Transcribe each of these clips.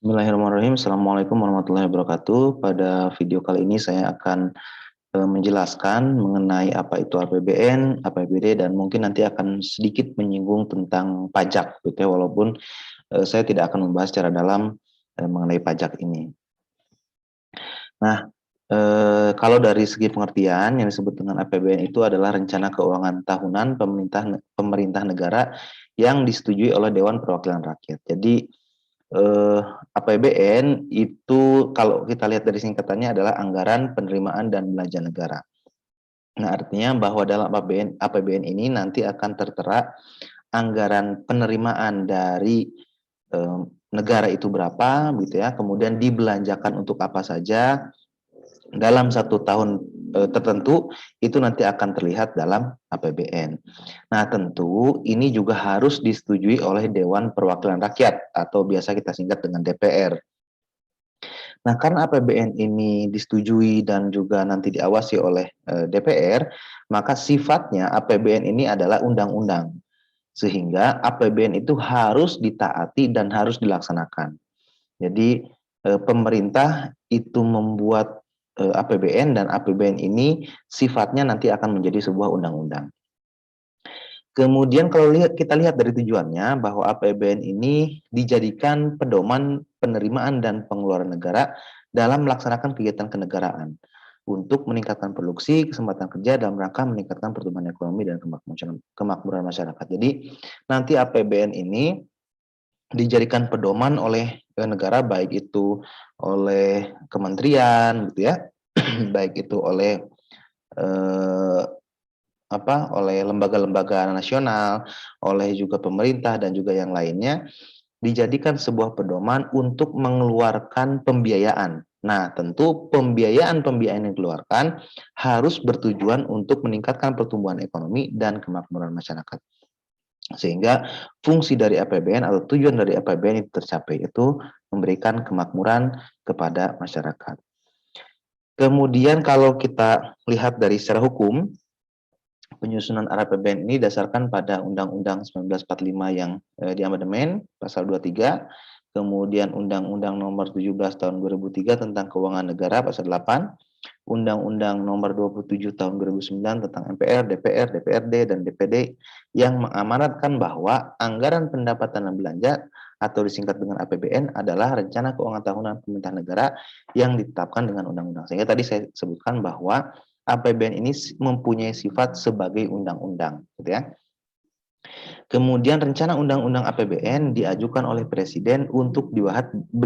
Bismillahirrahmanirrahim. Assalamualaikum warahmatullahi wabarakatuh. Pada video kali ini saya akan menjelaskan mengenai apa itu APBN, APBD, dan mungkin nanti akan sedikit menyinggung tentang pajak, gitu ya, walaupun saya tidak akan membahas secara dalam mengenai pajak ini. Nah, kalau dari segi pengertian yang disebut dengan APBN itu adalah rencana keuangan tahunan pemerintah negara yang disetujui oleh Dewan Perwakilan Rakyat. Jadi APBN itu kalau kita lihat dari singkatannya adalah Anggaran Penerimaan dan Belanja Negara. Nah, artinya bahwa dalam APBN ini nanti akan tertera anggaran penerimaan dari negara itu berapa, gitu ya. Kemudian dibelanjakan untuk apa saja dalam satu tahun tertentu, itu nanti akan terlihat dalam APBN. Nah, tentu ini juga harus disetujui oleh Dewan Perwakilan Rakyat atau biasa kita singkat dengan DPR. Nah, karena APBN ini disetujui dan juga nanti diawasi oleh DPR, maka sifatnya APBN ini adalah undang-undang. Sehingga APBN itu harus ditaati dan harus dilaksanakan. Jadi pemerintah itu membuat APBN, dan APBN ini sifatnya nanti akan menjadi sebuah undang-undang. Kemudian kalau kita lihat dari tujuannya, bahwa APBN ini dijadikan pedoman penerimaan dan pengeluaran negara dalam melaksanakan kegiatan kenegaraan untuk meningkatkan produksi, kesempatan kerja dalam rangka meningkatkan pertumbuhan ekonomi dan kemakmuran masyarakat. Jadi nanti APBN ini dijadikan pedoman oleh negara, baik itu oleh kementerian, gitu ya, baik itu oleh oleh lembaga-lembaga nasional, oleh juga pemerintah dan juga yang lainnya, dijadikan sebuah pedoman untuk mengeluarkan pembiayaan. Nah, tentu pembiayaan yang dikeluarkan harus bertujuan untuk meningkatkan pertumbuhan ekonomi dan kemakmuran masyarakat. Sehingga fungsi dari APBN atau tujuan dari APBN itu tercapai, itu memberikan kemakmuran kepada masyarakat. Kemudian kalau kita lihat dari secara hukum, penyusunan APBN ini dasarkan pada Undang-Undang 1945 yang diamandemen pasal 23, kemudian Undang-Undang Nomor 17 Tahun 2003 tentang Keuangan Negara pasal 8, Undang-Undang Nomor 27 Tahun 2009 tentang MPR, DPR, DPRD, dan DPD yang mengamanatkan bahwa anggaran pendapatan dan belanja atau disingkat dengan APBN adalah rencana keuangan tahunan pemerintah negara yang ditetapkan dengan undang-undang. Sehingga tadi saya sebutkan bahwa APBN ini mempunyai sifat sebagai undang-undang, gitu ya. Kemudian rencana undang-undang APBN diajukan oleh Presiden untuk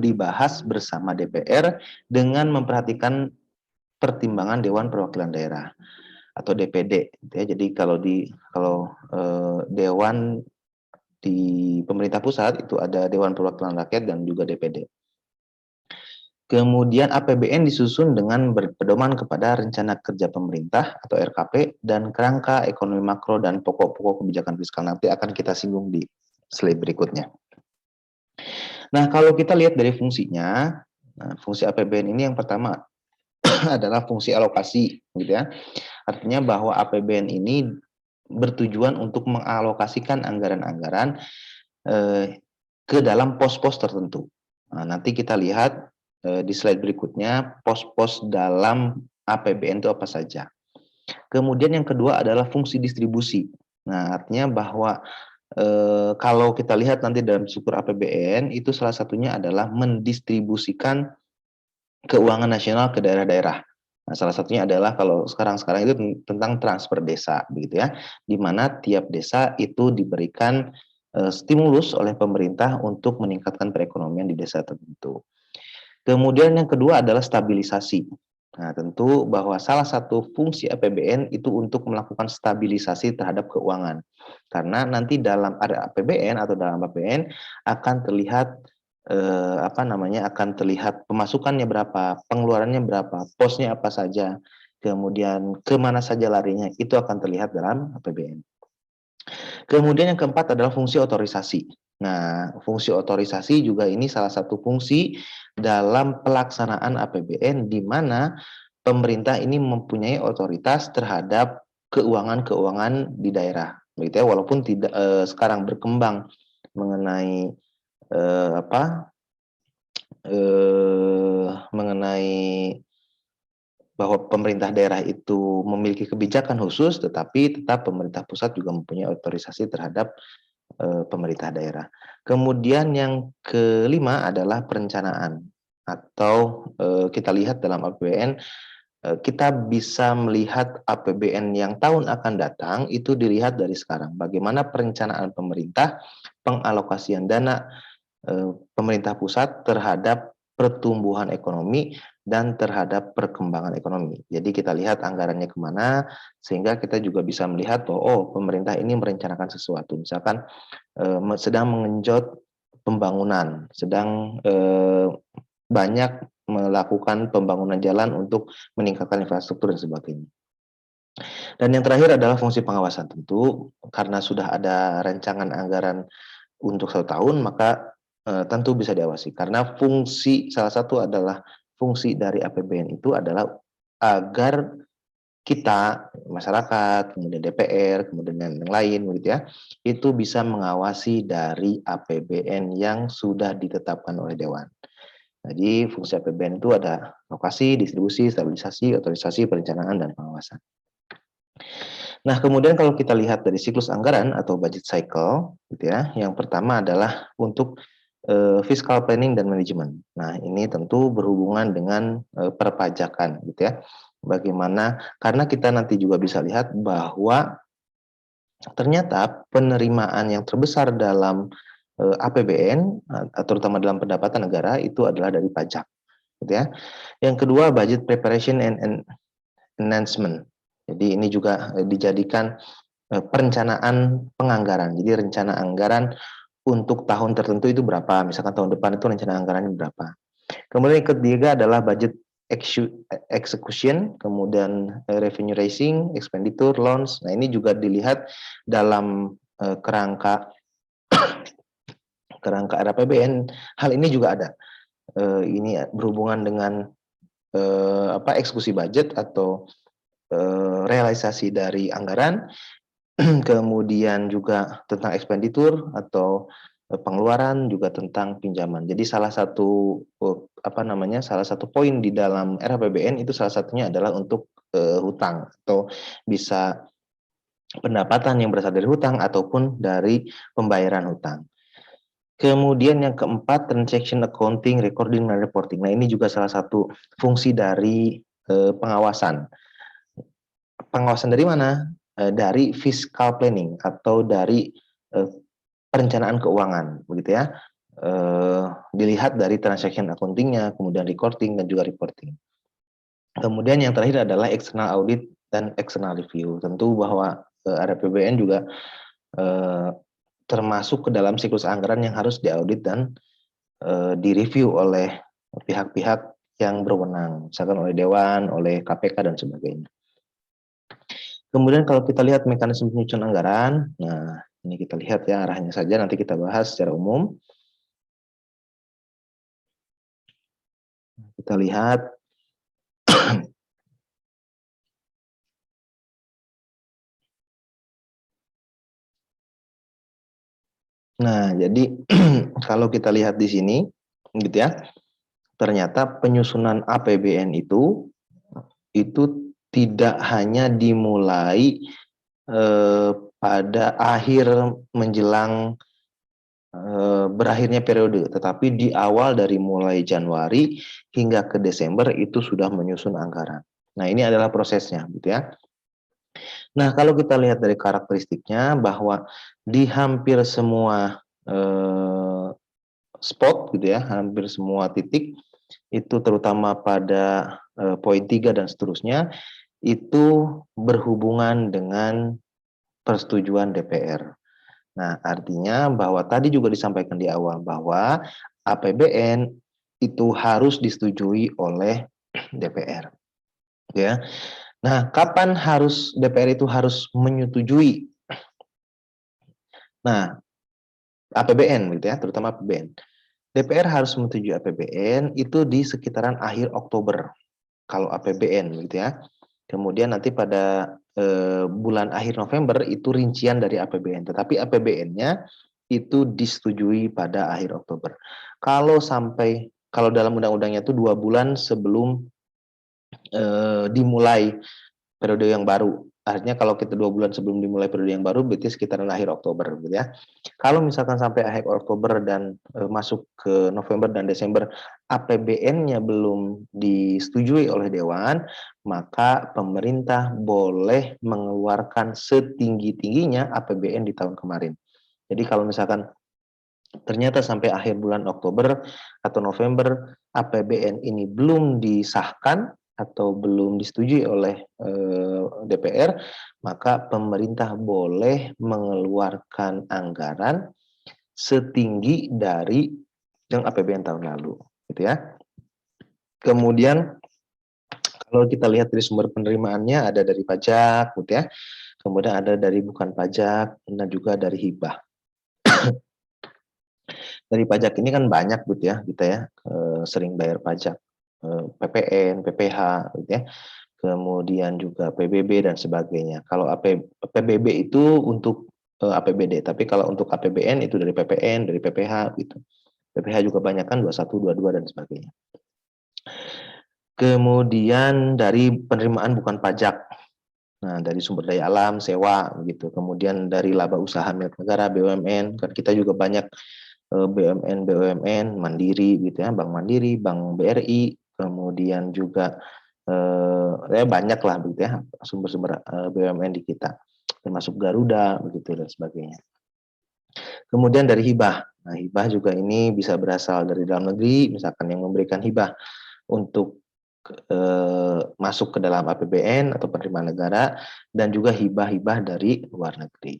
dibahas bersama DPR dengan memperhatikan pertimbangan Dewan Perwakilan Daerah atau DPD, gitu ya. Jadi kalau Dewan di pemerintah pusat itu ada Dewan Perwakilan Rakyat dan juga DPD. Kemudian APBN disusun dengan berpedoman kepada rencana kerja pemerintah atau RKP dan kerangka ekonomi makro dan pokok-pokok kebijakan fiskal. Nanti akan kita singgung di slide berikutnya. Nah, kalau kita lihat dari fungsinya, fungsi APBN ini yang pertama adalah fungsi alokasi, gitu ya. Artinya bahwa APBN ini bertujuan untuk mengalokasikan anggaran-anggaran ke dalam pos-pos tertentu. Nah, nanti kita lihat di slide berikutnya pos-pos dalam APBN itu apa saja. Kemudian yang kedua adalah fungsi distribusi. Nah, artinya bahwa kalau kita lihat nanti dalam struktur APBN itu salah satunya adalah mendistribusikan keuangan nasional ke daerah-daerah. Nah, salah satunya adalah kalau sekarang itu tentang transfer desa, begitu ya, di mana tiap desa itu diberikan stimulus oleh pemerintah untuk meningkatkan perekonomian di desa tertentu. Kemudian yang kedua adalah stabilisasi. Nah, tentu bahwa salah satu fungsi APBN itu untuk melakukan stabilisasi terhadap keuangan. Karena nanti dalam ada APBN atau dalam APBN akan terlihat akan terlihat pemasukannya berapa, pengeluarannya berapa, posnya apa saja, kemudian kemana saja larinya, itu akan terlihat dalam APBN. Kemudian yang keempat adalah fungsi otorisasi. Nah, fungsi otorisasi juga ini salah satu fungsi dalam pelaksanaan APBN di mana pemerintah ini mempunyai otoritas terhadap keuangan-keuangan di daerah. Begitu ya, walaupun tidak sekarang berkembang mengenai mengenai bahwa pemerintah daerah itu memiliki kebijakan khusus, tetapi tetap pemerintah pusat juga mempunyai otorisasi terhadap pemerintah daerah. Kemudian yang kelima adalah perencanaan atau kita lihat dalam APBN, kita bisa melihat APBN yang tahun akan datang itu dilihat dari sekarang. Bagaimana perencanaan pemerintah, pengalokasian dana pemerintah pusat terhadap pertumbuhan ekonomi dan terhadap perkembangan ekonomi. Jadi kita lihat anggarannya kemana, sehingga kita juga bisa melihat bahwa oh pemerintah ini merencanakan sesuatu. Misalkan sedang mengenjot pembangunan, sedang banyak melakukan pembangunan jalan untuk meningkatkan infrastruktur dan sebagainya. Dan yang terakhir adalah fungsi pengawasan. Tentu karena sudah ada rancangan anggaran untuk 1 tahun, maka tentu bisa diawasi. Karena salah satu adalah fungsi dari APBN itu adalah agar kita, masyarakat, kemudian DPR, kemudian yang lain, begitu ya, itu bisa mengawasi dari APBN yang sudah ditetapkan oleh Dewan. Jadi fungsi APBN itu ada alokasi, distribusi, stabilisasi, otorisasi, perencanaan, dan pengawasan. Nah, kemudian kalau kita lihat dari siklus anggaran atau budget cycle, gitu ya, yang pertama adalah untuk fiscal planning dan manajemen. Nah, ini tentu berhubungan dengan perpajakan, gitu ya. Bagaimana? Karena kita nanti juga bisa lihat bahwa ternyata penerimaan yang terbesar dalam APBN, terutama dalam pendapatan negara itu adalah dari pajak, gitu ya. Yang kedua, budget preparation and enhancement. Jadi ini juga dijadikan perencanaan penganggaran. Jadi rencana anggaran untuk tahun tertentu itu berapa, misalkan tahun depan itu rencana anggarannya berapa. Kemudian yang ketiga adalah budget execution, kemudian revenue raising, expenditure, loans. Nah ini juga dilihat dalam kerangka RAPBN. Hal ini juga ada. Ini berhubungan dengan eksekusi budget atau realisasi dari anggaran, kemudian juga tentang expenditure atau pengeluaran, juga tentang pinjaman. Jadi salah satu salah satu poin di dalam RAPBN itu salah satunya adalah untuk hutang, atau bisa pendapatan yang berasal dari hutang ataupun dari pembayaran hutang. Kemudian yang keempat, transaction accounting, recording, dan reporting. Nah ini juga salah satu fungsi dari pengawasan. Pengawasan dari mana? Dari fiscal planning atau dari perencanaan keuangan, begitu ya. Dilihat dari transaction accounting-nya, kemudian recording dan juga reporting. Kemudian yang terakhir adalah external audit dan external review. Tentu bahwa RAPBN juga termasuk ke dalam siklus anggaran yang harus diaudit dan direview oleh pihak-pihak yang berwenang, misalkan oleh Dewan, oleh KPK dan sebagainya. Kemudian kalau kita lihat mekanisme penyusunan anggaran, nah ini kita lihat ya arahnya saja, nanti kita bahas secara umum. Kita lihat nah jadi kalau kita lihat di sini gitu ya, ternyata penyusunan APBN itu tidak hanya dimulai pada akhir menjelang berakhirnya periode, tetapi di awal dari mulai Januari hingga ke Desember itu sudah menyusun anggaran. Nah ini adalah prosesnya, gitu ya. Nah kalau kita lihat dari karakteristiknya bahwa di hampir semua spot, gitu ya, hampir semua titik itu terutama pada poin 3 dan seterusnya itu berhubungan dengan persetujuan DPR. Nah, artinya bahwa tadi juga disampaikan di awal bahwa APBN itu harus disetujui oleh DPR. Ya. Nah, kapan DPR itu harus menyetujui? Nah, APBN gitu ya, terutama APBN. DPR harus menyetujui APBN itu di sekitaran akhir Oktober kalau APBN gitu ya. Kemudian nanti pada bulan akhir November itu rincian dari APBN, tetapi APBN-nya itu disetujui pada akhir Oktober. Kalau sampai kalau dalam undang-undangnya itu 2 bulan sebelum dimulai periode yang baru. Artinya kalau kita 2 bulan sebelum dimulai periode yang baru, berarti sekitaran akhir Oktober, gitu ya. Kalau misalkan sampai akhir Oktober dan masuk ke November dan Desember, APBN-nya belum disetujui oleh Dewan, maka pemerintah boleh mengeluarkan setinggi-tingginya APBN di tahun kemarin. Jadi kalau misalkan ternyata sampai akhir bulan Oktober atau November APBN ini belum disahkan atau belum disetujui oleh DPR, maka pemerintah boleh mengeluarkan anggaran setinggi dari yang APBN tahun lalu, gitu ya. Kemudian kalau kita lihat dari sumber penerimaannya ada dari pajak, gitu ya. Kemudian ada dari bukan pajak dan juga dari hibah. Dari pajak ini kan banyak gitu ya, kita ya sering bayar pajak PPN, PPH, gitu ya. Kemudian juga PBB dan sebagainya. Kalau PBB itu untuk APBD, tapi kalau untuk APBN itu dari PPN, dari PPH gitu. PPH juga banyak kan 21, 22 dan sebagainya. Kemudian dari penerimaan bukan pajak. Nah, dari sumber daya alam, sewa begitu. Kemudian dari laba usaha milik negara, BUMN, kan kita juga banyak BUMN Mandiri gitu ya, Bank Mandiri, Bank BRI, kemudian juga ya banyak lah begitu ya sumber-sumber BUMN di kita, termasuk Garuda begitu dan sebagainya. Kemudian dari hibah. Nah, hibah juga ini bisa berasal dari dalam negeri, misalkan yang memberikan hibah untuk masuk ke dalam APBN atau penerimaan negara, dan juga hibah-hibah dari luar negeri.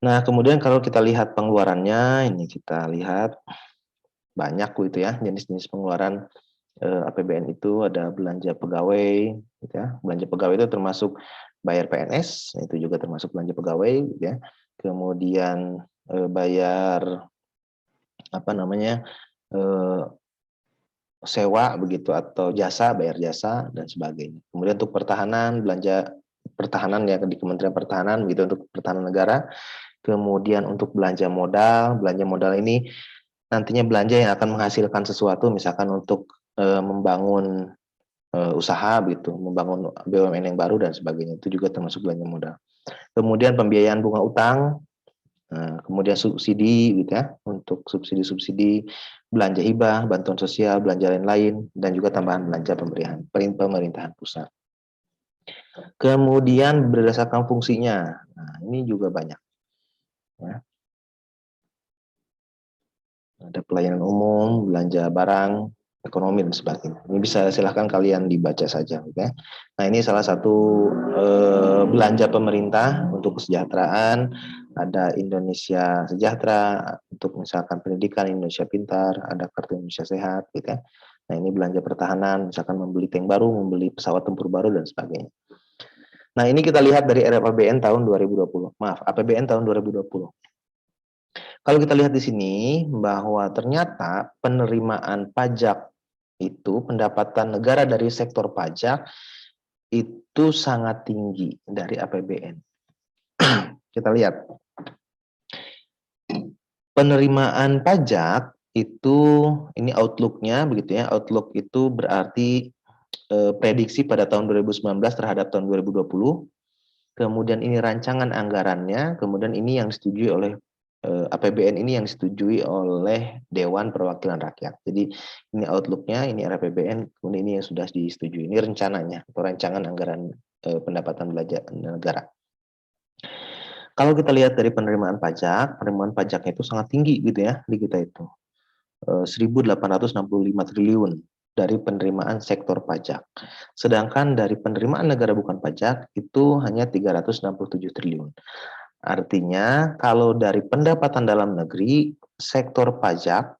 Nah, kemudian kalau kita lihat pengeluarannya, ini kita lihat banyak gitu ya jenis-jenis pengeluaran APBN itu ada belanja pegawai, gitu ya. Belanja pegawai itu termasuk bayar PNS, itu juga termasuk belanja pegawai, gitu ya. Kemudian bayar apa namanya sewa begitu atau jasa, bayar jasa dan sebagainya. Kemudian untuk pertahanan, belanja pertahanan ya di Kementerian Pertahanan gitu untuk pertahanan negara. Kemudian untuk belanja modal ini nantinya belanja yang akan menghasilkan sesuatu, misalkan untuk membangun usaha gitu, membangun BUMN yang baru dan sebagainya, itu juga termasuk belanja modal. Kemudian pembiayaan bunga utang, kemudian subsidi gitu ya, untuk subsidi-subsidi, belanja hibah, bantuan sosial, belanja lain-lain, dan juga tambahan belanja pemerintahan pusat. Kemudian berdasarkan fungsinya, nah ini juga banyak. Ya. Ada pelayanan umum, belanja barang, ekonomi dan sebagainya. Ini bisa silahkan kalian dibaca saja. Ya. Nah ini salah satu belanja pemerintah untuk kesejahteraan. Ada Indonesia Sejahtera untuk misalkan pendidikan Indonesia Pintar, ada Kartu Indonesia Sehat, gitu ya. Nah ini belanja pertahanan, misalkan membeli tank baru, membeli pesawat tempur baru dan sebagainya. Nah ini kita lihat dari RAPBN tahun 2020. Maaf, APBN tahun 2020. Kalau kita lihat di sini bahwa ternyata penerimaan pajak itu, pendapatan negara dari sektor pajak itu sangat tinggi dari APBN. Kita lihat. Penerimaan pajak itu, ini outlook-nya begitu ya. Outlook itu berarti prediksi pada tahun 2019 terhadap tahun 2020. Kemudian ini rancangan anggarannya, kemudian ini yang disetujui oleh APBN ini yang disetujui oleh Dewan Perwakilan Rakyat. Jadi ini outlook-nya, ini RAPBN, kemudian ini yang sudah disetujui. Ini rencananya atau rancangan anggaran pendapatan belanja negara. Kalau kita lihat dari penerimaan pajaknya itu sangat tinggi gitu ya di kita itu. 1.865 triliun dari penerimaan sektor pajak. Sedangkan dari penerimaan negara bukan pajak itu hanya 367 triliun. Artinya kalau dari pendapatan dalam negeri sektor pajak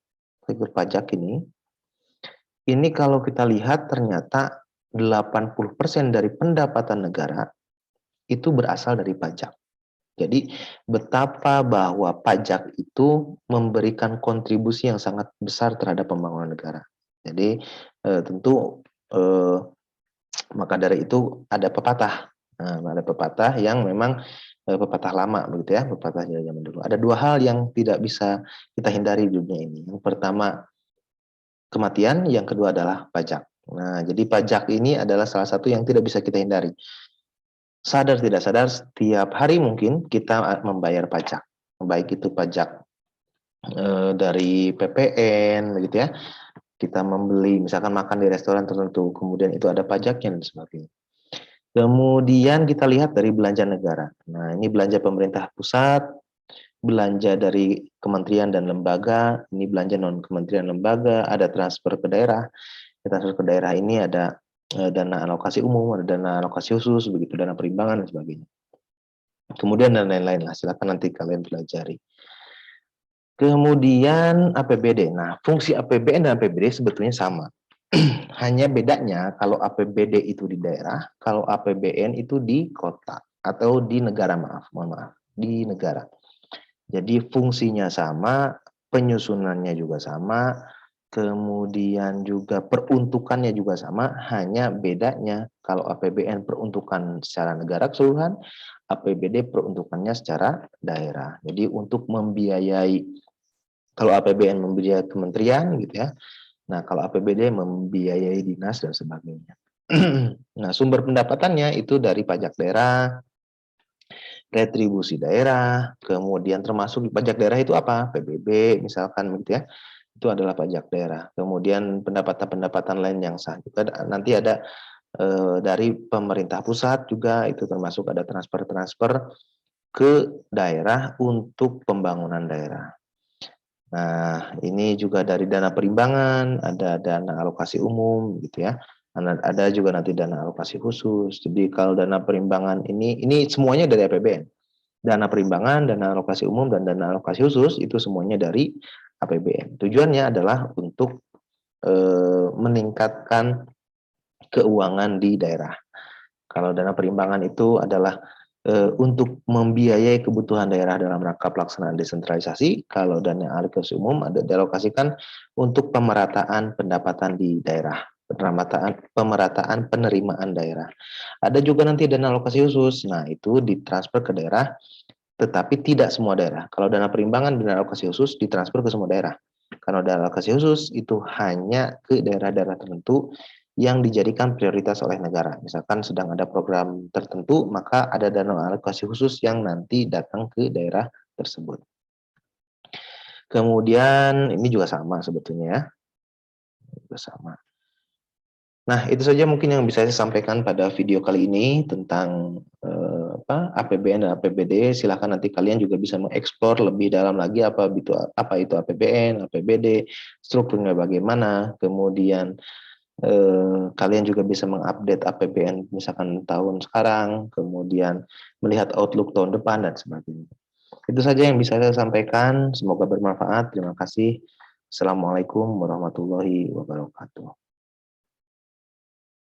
ini kalau kita lihat ternyata 80% dari pendapatan negara itu berasal dari pajak. Jadi betapa bahwa pajak itu memberikan kontribusi yang sangat besar terhadap pembangunan negara. Jadi tentu maka dari itu ada pepatah. Nah, ada pepatah yang memang pepatah lama begitu ya, pepatah dari zaman dulu. Ada dua hal yang tidak bisa kita hindari di dunia ini. Yang pertama kematian, yang kedua adalah pajak. Nah, jadi pajak ini adalah salah satu yang tidak bisa kita hindari. Sadar tidak sadar, setiap hari mungkin kita membayar pajak. Baik itu pajak dari PPN, begitu ya. Kita membeli, misalkan makan di restoran tertentu, kemudian itu ada pajaknya dan sebagainya. Kemudian kita lihat dari belanja negara. Nah, ini belanja pemerintah pusat, belanja dari kementerian dan lembaga, ini belanja non kementerian lembaga, ada transfer ke daerah. Transfer ke daerah ini ada dana alokasi umum, ada dana alokasi khusus, begitu dana perimbangan dan sebagainya. Kemudian dan lain-lain lah, silakan nanti kalian pelajari. Kemudian APBD. Nah, fungsi APBN dan APBD sebetulnya sama. Hanya bedanya kalau APBD itu di daerah, kalau APBN itu di kota atau di negara, mohon maaf, di negara. Jadi fungsinya sama, penyusunannya juga sama, kemudian juga peruntukannya juga sama, hanya bedanya kalau APBN peruntukan secara negara keseluruhan, APBD peruntukannya secara daerah. Jadi untuk membiayai, kalau APBN membiayai kementerian gitu ya, nah kalau APBD membiayai dinas dan sebagainya. Nah, sumber pendapatannya itu dari pajak daerah, retribusi daerah, kemudian termasuk di pajak daerah itu apa? PBB misalkan gitu ya. Itu adalah pajak daerah. Kemudian pendapatan-pendapatan lain yang sah juga nanti ada dari pemerintah pusat juga, itu termasuk ada transfer-transfer ke daerah untuk pembangunan daerah. Nah, ini juga dari dana perimbangan, ada dana alokasi umum gitu ya. Ada juga nanti dana alokasi khusus. Jadi kalau dana perimbangan ini semuanya dari APBN. Dana perimbangan, dana alokasi umum, dan dana alokasi khusus itu semuanya dari APBN. Tujuannya adalah untuk meningkatkan keuangan di daerah. Kalau dana perimbangan itu adalah untuk membiayai kebutuhan daerah dalam rangka pelaksanaan desentralisasi. Kalau dana alokasi umum ada dialokasikan untuk pemerataan pendapatan di daerah, pemerataan penerimaan daerah. Ada juga nanti dana alokasi khusus. Nah, itu ditransfer ke daerah, tetapi tidak semua daerah. Kalau dana perimbangan, dana alokasi khusus ditransfer ke semua daerah. Kalau dana alokasi khusus itu hanya ke daerah-daerah tertentu yang dijadikan prioritas oleh negara. Misalkan sedang ada program tertentu, maka ada dana alokasi khusus yang nanti datang ke daerah tersebut. Kemudian ini juga sama sebetulnya ya. Juga sama. Nah, itu saja mungkin yang bisa saya sampaikan pada video kali ini tentang APBN dan APBD. Silahkan nanti kalian juga bisa mengeksplor lebih dalam lagi apa itu APBN, APBD, strukturnya bagaimana, kemudian kalian juga bisa mengupdate APBN misalkan tahun sekarang, kemudian melihat outlook tahun depan dan sebagainya. Itu saja yang bisa saya sampaikan. Semoga bermanfaat. Terima kasih. Assalamualaikum warahmatullahi wabarakatuh.